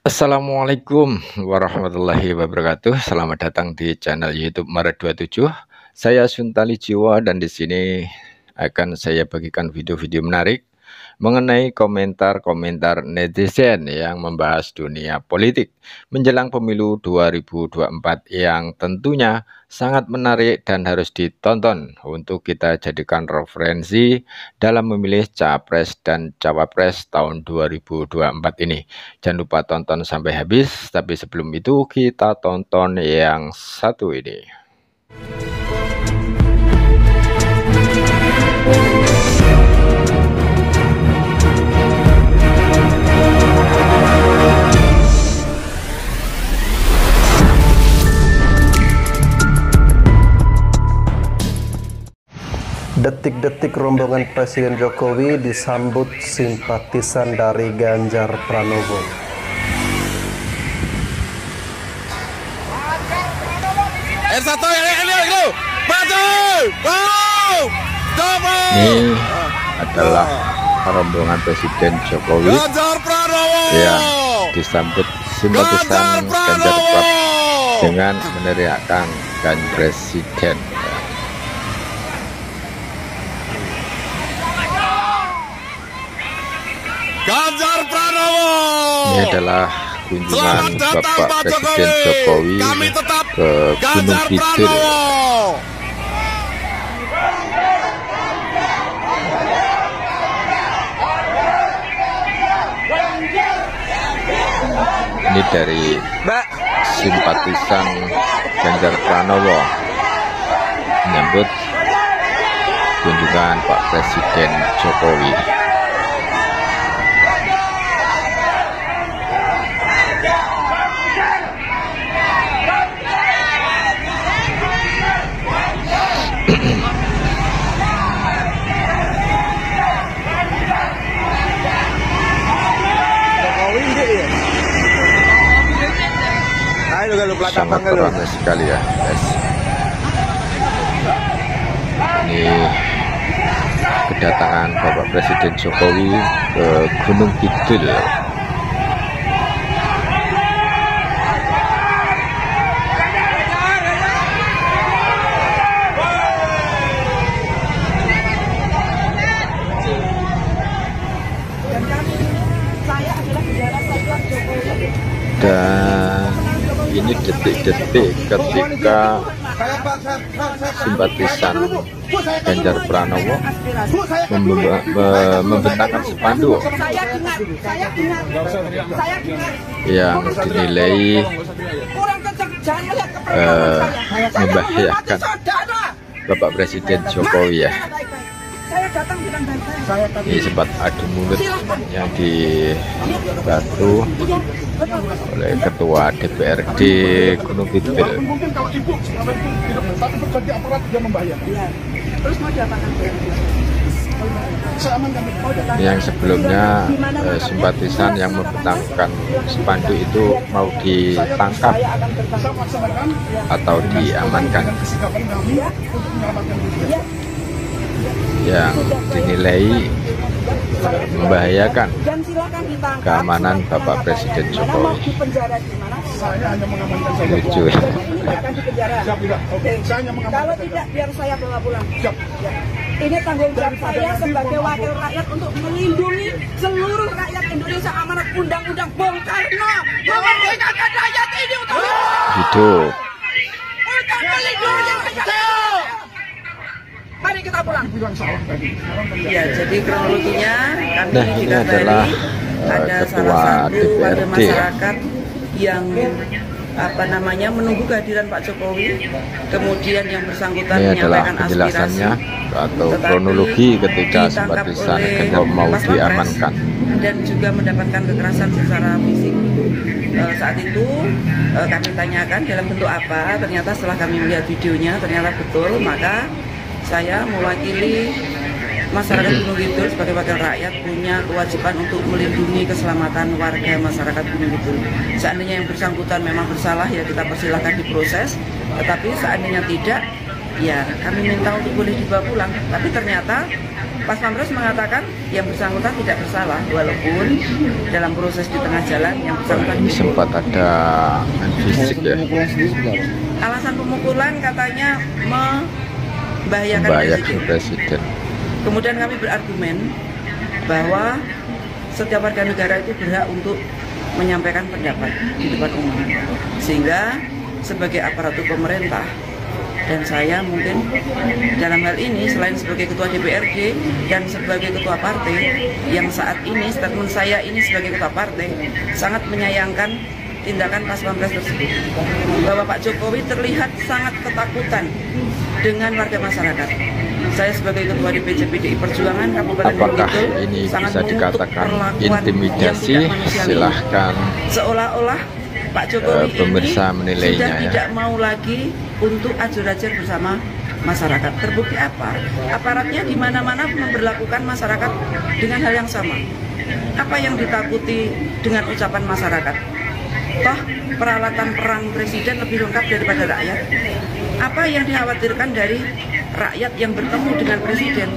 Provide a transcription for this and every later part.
Assalamualaikum warahmatullahi wabarakatuh. Selamat datang di channel YouTube Maret27. Saya Suntali Jiwa dan di sini akan saya bagikan video-video menarik mengenai komentar-komentar netizen yang membahas dunia politik menjelang pemilu 2024 yang tentunya sangat menarik dan harus ditonton untuk kita jadikan referensi dalam memilih capres dan cawapres tahun 2024 ini. Jangan lupa tonton sampai habis, tapi sebelum itu kita tonton yang satu ini. Detik-detik rombongan Presiden Jokowi disambut simpatisan dari Ganjar Pranowo. Ini adalah rombongan Presiden Jokowi yang disambut simpatisan Ganjar Pranowo dengan meneriakkan Gan Presiden. Ganjar Pranowo. Ini adalah kunjungan Bapak Presiden Jokowi ke Gunung Kidul. Ini dari simpatisan Ganjar Pranowo menyambut kunjungan Pak Presiden Jokowi. Sangat ramai sekali ya guys. Ini kedatangan Bapak Presiden Jokowi ke Gunung Kidul. Dan ini detik-detik ketika simpatisan Ganjar Pranowo membentangkan spanduk yang dinilai membahayakan Bapak Presiden Jokowi ya. Ini sempat adu mulut yang dibatu oleh Ketua DPRD Gunung Kidul. Yang sebelumnya simpatisan yang membentangkan spanduk itu mau ditangkap atau diamankan, yang dinilai membahayakan keamanan Bapak Presiden Jokowi. Lucu. Kalau tidak biar saya bawa pulang. Ini tanggung jawab saya sebagai wakil rakyat untuk melindungi seluruh rakyat Indonesia, amanat undang-undang Bung Karno memerdekakan rakyat ini untuk Hidup. melindungi rakyat. Mari kita pulang. Ya, jadi kronologinya kami Nah, ini adalah ada Ketua salah satu warga DPRD masyarakat yang menunggu kehadiran Pak Jokowi, kemudian yang bersangkutan Ini adalah menyampaikan penjelasannya aspirasi atau tetapi kronologi ketika ditangkap simpatisan oleh Ganjar mau Pas Pampres diamankan. dan juga mendapatkan kekerasan secara fisik. Saat itu kami tanyakan dalam bentuk apa, ternyata setelah kami melihat videonya ternyata betul, maka saya mewakili masyarakat Gunung Kidul sebagai wakil rakyat punya kewajiban untuk melindungi keselamatan warga masyarakat Gunung Kidul. Seandainya yang bersangkutan memang bersalah ya kita persilahkan diproses, tetapi seandainya tidak ya kami minta untuk boleh dibawa pulang. Tapi ternyata Pas Pampres mengatakan yang bersangkutan tidak bersalah, walaupun dalam proses di tengah jalan yang bersangkutan Ini sempat ada main fisik ya. alasan pemukulan katanya membahayakan Presiden. Kemudian kami berargumen bahwa setiap warga negara itu berhak untuk menyampaikan pendapat di depan umum, sehingga sebagai aparatur pemerintah dan saya mungkin dalam hal ini selain sebagai ketua DPRD dan sebagai ketua partai yang saat ini statement saya ini sebagai ketua partai sangat menyayangkan tindakan Pas Pampres tersebut, bahwa Pak Jokowi terlihat sangat ketakutan dengan warga masyarakat. Saya sebagai ketua DPC PDI Perjuangan Kabupaten Apakah Kidul ini sangat bisa mengutuk dikatakan perlakuan intimidasi? yang tidak manusiawi. Silahkan Seolah-olah Pak Jokowi pemirsa ini menilainya sudah ya. tidak mau lagi untuk ajur-ajur bersama masyarakat. Terbukti apa? Aparatnya di mana-mana memperlakukan masyarakat dengan hal yang sama. Apa yang ditakuti dengan ucapan masyarakat? Toh peralatan perang presiden lebih lengkap daripada rakyat. Apa yang dikhawatirkan dari rakyat yang bertemu dengan presiden?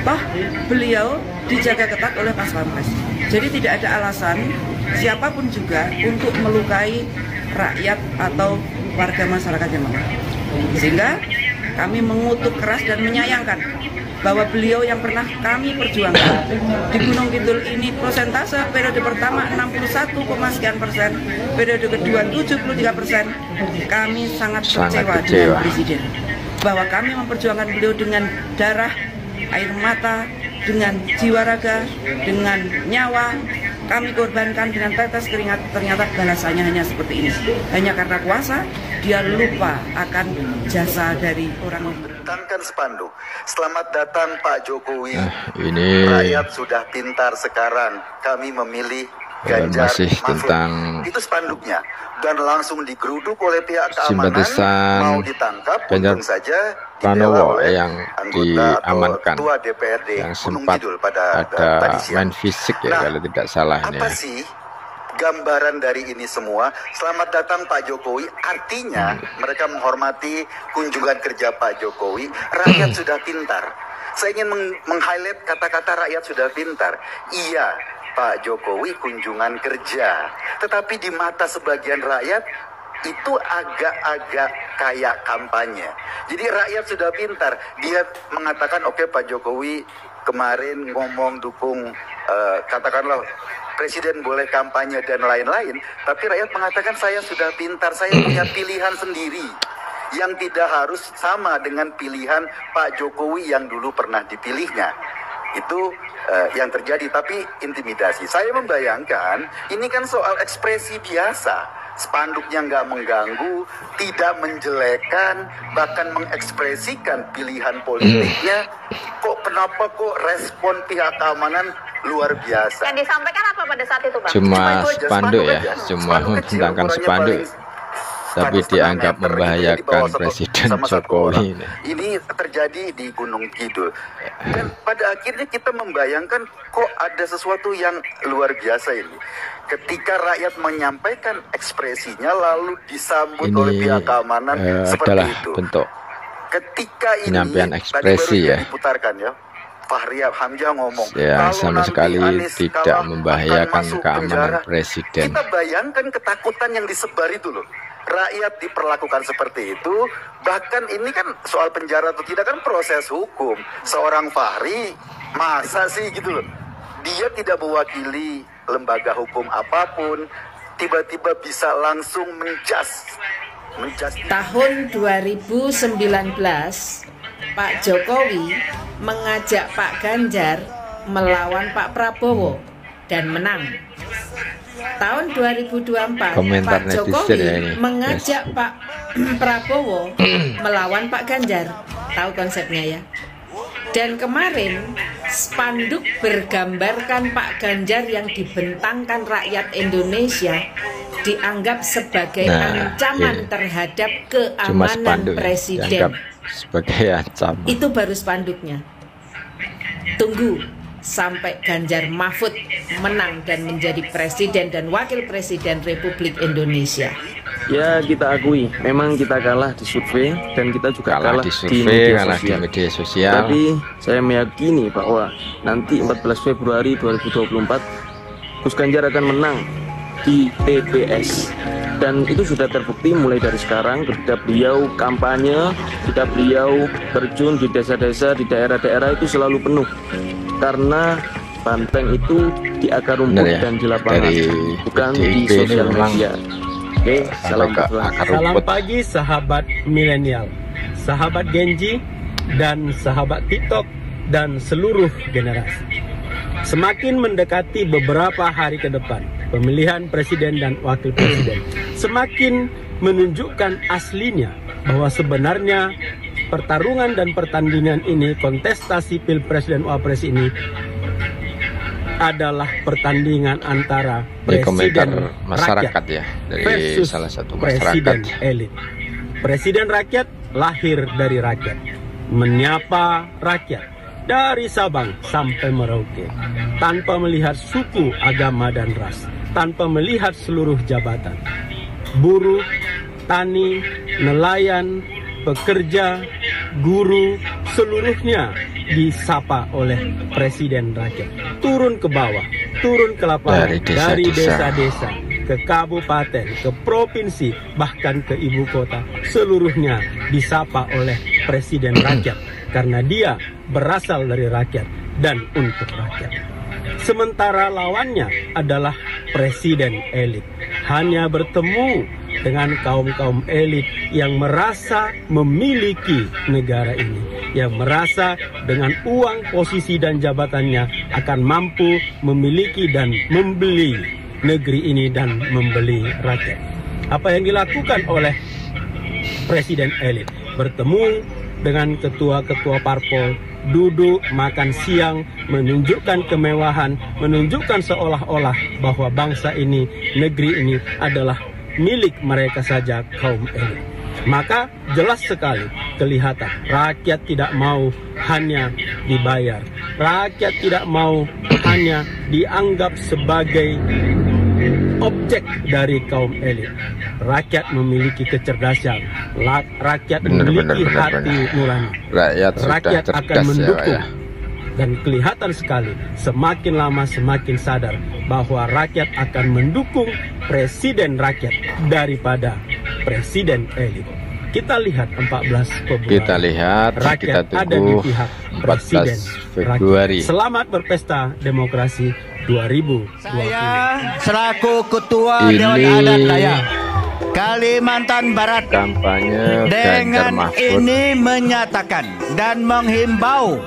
Toh beliau dijaga ketat oleh Pas Pampres. Jadi tidak ada alasan siapapun juga untuk melukai rakyat atau warga masyarakat yang lemah. Sehingga kami mengutuk keras dan menyayangkan bahwa beliau yang pernah kami perjuangkan di Gunung Kidul ini persentase periode pertama 61,sekian%, periode kedua 73%. Kami sangat kecewa dengan presiden, bahwa kami memperjuangkan beliau dengan darah, air mata, dengan jiwa raga, dengan nyawa. Kami korbankan dengan tetes keringat, ternyata balasannya hanya seperti ini. Hanya karena kuasa, dia lupa akan jasa dari orang lain. Bentangkan spanduk. Selamat datang Pak Jokowi. Ini rakyat sudah pintar sekarang. Kami memilih Ganjar masih Mahfud. tentang Itu spanduknya. Dan langsung digeruduk oleh pihak keamanan. simpatisan Mau ditangkap, Ganjar untung saja Pranowo oleh yang anggota diamankan, Ketua DPRD yang Gunung sempat Kidul pada ada tadi siang. main fisik ya, Nah, kalau tidak salah ini apa ya. sih gambaran dari ini semua? Selamat datang Pak Jokowi. Artinya mereka menghormati kunjungan kerja Pak Jokowi. Rakyat sudah pintar. Saya ingin meng-highlight kata-kata rakyat sudah pintar. Iya, Pak Jokowi kunjungan kerja. Tetapi di mata sebagian rakyat itu agak-agak kayak kampanye. Jadi rakyat sudah pintar. Dia mengatakan oke, Pak Jokowi kemarin ngomong dukung katakanlah presiden boleh kampanye dan lain-lain, tapi rakyat mengatakan saya sudah pintar, saya punya pilihan sendiri yang tidak harus sama dengan pilihan Pak Jokowi yang dulu pernah dipilihnya. Itu yang terjadi, tapi intimidasi. Saya membayangkan ini kan soal ekspresi biasa. Spanduknya nggak mengganggu, tidak menjelekkan, bahkan mengekspresikan pilihan politiknya. Kenapa kok respon pihak keamanan luar biasa? Yang disampaikan apa pada saat itu, Pak? Cuma itu aja, spanduk ya, aja. cuma Spanduk kecil, membentangkan ukurannya spanduk, paling tapi 1,5 dianggap meter gitu, membahayakan di bawah Presiden sama satu Jokowi orang. ini. Ini terjadi di Gunung Kidul. Dan pada akhirnya kita membayangkan kok ada sesuatu yang luar biasa ini. Ketika rakyat menyampaikan ekspresinya lalu disambut oleh Ini pihak keamanan seperti adalah itu. bentuk Ketika ini penyampaian tadi ekspresi baru ya. diputarkan ya. Fahri Hamzah ngomong, Ya, kalau sama nanti sekali Anies tidak kalah, membahayakan akan masuk keamanan penjara. presiden. Kita bayangkan ketakutan yang disebar itu loh. Rakyat diperlakukan seperti itu. Bahkan ini kan soal penjara atau tidak kan proses hukum. Seorang Fahri, masa sih gitu loh. Dia tidak mewakili lembaga hukum apapun, tiba-tiba bisa langsung menjas. Tahun 2019 Pak Jokowi mengajak Pak Ganjar melawan Pak Prabowo dan menang. Tahun 2024 Komentar Pak netizen Jokowi ya ini. mengajak Pak Prabowo melawan Pak Ganjar. Tahu konsepnya ya. Dan kemarin spanduk bergambarkan Pak Ganjar yang dibentangkan rakyat Indonesia dianggap sebagai ancaman terhadap keamanan presiden. Sebagai ancaman. Itu baru spanduknya. Tunggu sampai Ganjar Mahfud menang dan menjadi presiden dan wakil presiden Republik Indonesia. Ya kita akui, memang kita kalah di survei dan kita juga kalah di di media sosial. Tapi saya meyakini bahwa nanti 14 Februari 2024 Gus Ganjar akan menang di TPS. Dan itu sudah terbukti mulai dari sekarang ketika beliau kampanye, ketika beliau terjun di desa-desa, di daerah-daerah itu selalu penuh. Karena banteng itu di akar rumput dan di lapangan, bukan di sosial media. Oke, salam pagi sahabat milenial, sahabat Genji, dan sahabat TikTok, dan seluruh generasi. Semakin mendekati beberapa hari ke depan, pemilihan presiden dan wakil presiden semakin menunjukkan aslinya bahwa sebenarnya pertarungan dan pertandingan ini, kontestasi pilpres dan wapres ini adalah pertandingan antara presiden masyarakat rakyat ya, dari versus salah satu presiden elit. Presiden rakyat lahir dari rakyat, menyapa rakyat dari Sabang sampai Merauke, tanpa melihat suku, agama, dan ras, tanpa melihat seluruh jabatan. Buruh, tani, nelayan, pekerja, guru, seluruhnya disapa oleh presiden rakyat. Turun ke bawah, turun ke lapangan, dari desa-desa, ke kabupaten, ke provinsi, bahkan ke ibu kota, seluruhnya disapa oleh presiden rakyat, karena dia berasal dari rakyat dan untuk rakyat. Sementara lawannya adalah presiden elit, hanya bertemu dengan kaum-kaum elit yang merasa memiliki negara ini, yang merasa dengan uang, posisi, dan jabatannya akan mampu memiliki dan membeli negeri ini dan membeli rakyat. Apa yang dilakukan oleh presiden elit? Bertemu dengan ketua-ketua parpol, duduk makan siang, menunjukkan kemewahan, menunjukkan seolah-olah bahwa bangsa ini, negeri ini adalah milik mereka saja, kaum elit. Maka jelas sekali kelihatan rakyat tidak mau hanya dibayar, rakyat tidak mau hanya dianggap sebagai objek dari kaum elit. Rakyat memiliki kecerdasan, rakyat memiliki hati nurani, rakyat akan mendukung. Dan kelihatan sekali, semakin lama semakin sadar bahwa rakyat akan mendukung presiden rakyat daripada presiden elit. Kita lihat 14 Februari. Kita lihat, rakyat kita ada di pihak presiden 14 Februari. rakyat. Selamat berpesta demokrasi 2020. Saya selaku Ketua Dewan Adat Dayak Kalimantan Barat kampanye dengan ini menyatakan dan menghimbau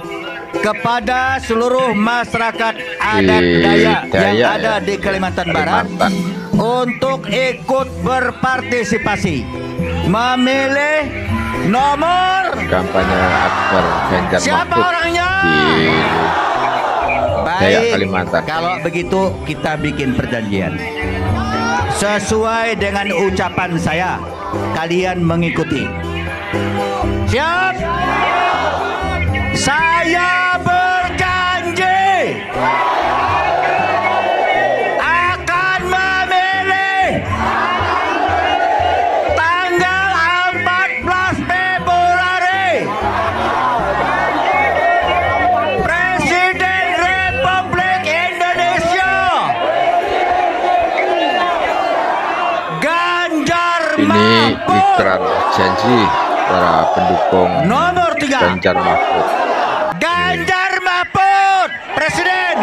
kepada seluruh masyarakat adat Dayak yang ada di Kalimantan Barat untuk ikut berpartisipasi memilih nomor kampanye Akbar Ganjar siapa Mahfud orangnya di Dayak baik. Kalimantan. Kalau begitu kita bikin perjanjian sesuai dengan ucapan saya, kalian mengikuti. Siap? Saya berjanji akan memilih tanggal 14 Februari Presiden Republik Indonesia Ganjar Mahfud. Ini ikrar janji para pendukung nomor 3 Ganjar Mahfud. Ganjar Mahfud, Presiden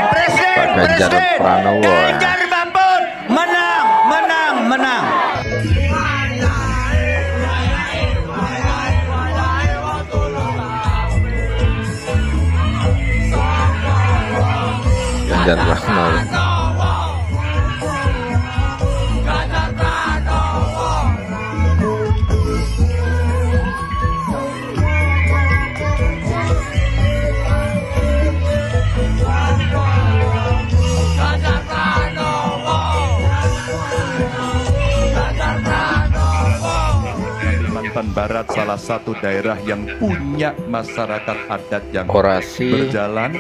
Ganjar Pranowo. Ganjar Mahfud menang. Ganjar Pranowo. Kalimantan Barat salah satu daerah yang punya masyarakat adat yang orasi berjalan,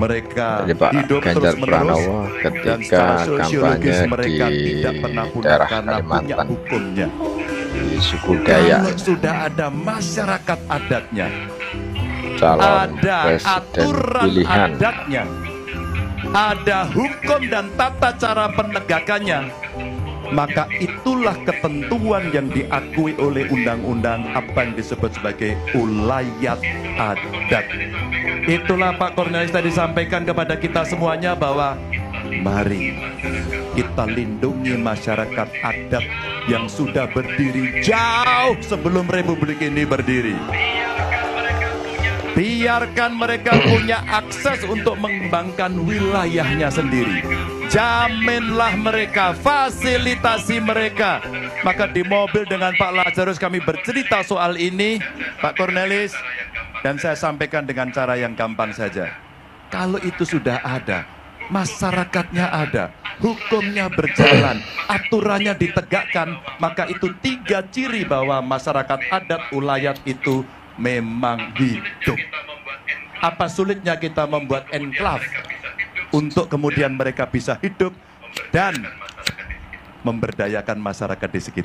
Mereka Jadi Pak hidup Ganjar terus-menerus Pranowo dan ketika secara sosiologis kampanye mereka di tidak pernah punah daerah karena punya Kalimantan, hukumnya. di suku Dayak, Kalau sudah ada masyarakat adatnya, calon ada presiden aturan pilihan, adatnya, ada hukum dan tata cara penegakannya, maka itulah ketentuan yang diakui oleh undang-undang apa yang disebut sebagai ulayat adat. Itulah Pak Cornelis tadi sampaikan kepada kita semuanya bahwa mari kita lindungi masyarakat adat yang sudah berdiri jauh sebelum Republik ini berdiri. Biarkan mereka punya akses untuk mengembangkan wilayahnya sendiri. Jaminlah mereka, fasilitasi mereka. Maka di mobil dengan Pak Lazarus kami bercerita soal ini, Pak Cornelis, dan saya sampaikan dengan cara yang gampang saja. Kalau itu sudah ada, masyarakatnya ada, hukumnya berjalan, aturannya ditegakkan, maka itu 3 ciri bahwa masyarakat adat ulayat itu memang hidup. Apa sulitnya kita membuat enklave untuk kemudian mereka bisa hidup dan memberdayakan masyarakat di sekitar